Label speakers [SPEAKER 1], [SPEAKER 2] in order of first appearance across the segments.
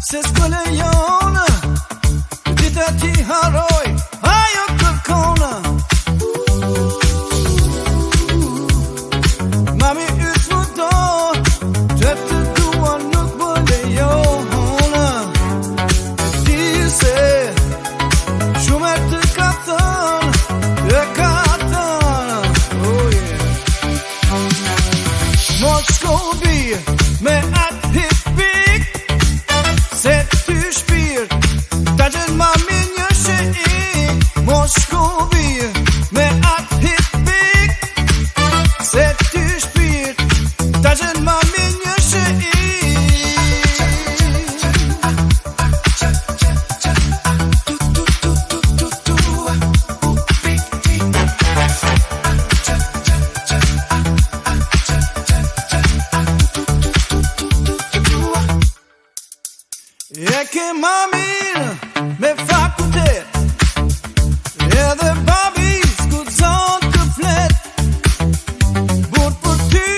[SPEAKER 1] Se s'ko lejona dita ti haroj ajo kërkona Mami yt më do që të dua nuk më lejona Ti se shumë e të ka thënë E ka thënë Oh yeah Mos shko bi me atë hipik Se ty shpirt Ta gjen mami një shik Mos shko bi me atë hipik Se ty shpirt Ta gjen mami një shik E ke mamin me fakultet Edhe babi s'kudzon të flet Burr për ty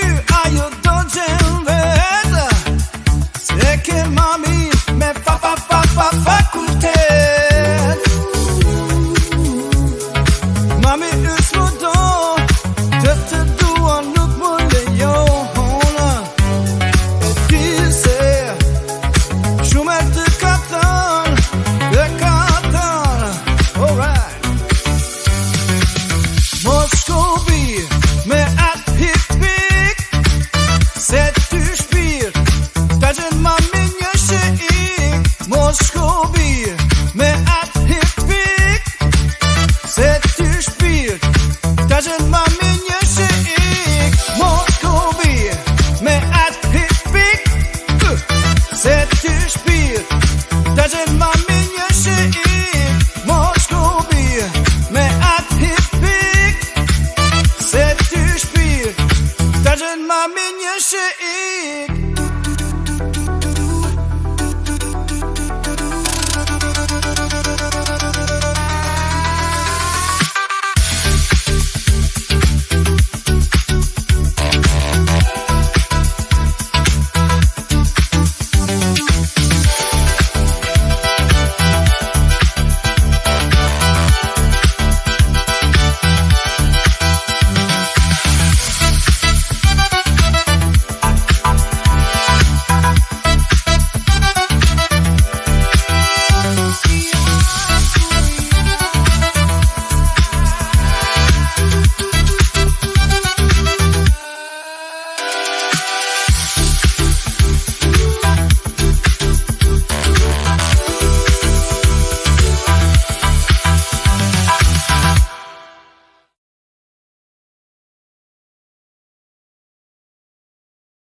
[SPEAKER 1] ajo do gjen vet Se ke mamin me fakultet Mami yt më do që të dua nuk më lejona E ti se Shumë e të ka thënë, e ka thënë, alright Mos shko bi me atë hipik Se ty shpirt, ta gjen mami një shik Mos shko bi me atë hipik Se ty shpirt, ta gjen mami një shik Mos shko bi me atë hipik Se ty shpirt Ta gjen mami një shik Mos shko bi me atë hipik Se ty shpirt Ta gjen mami një shik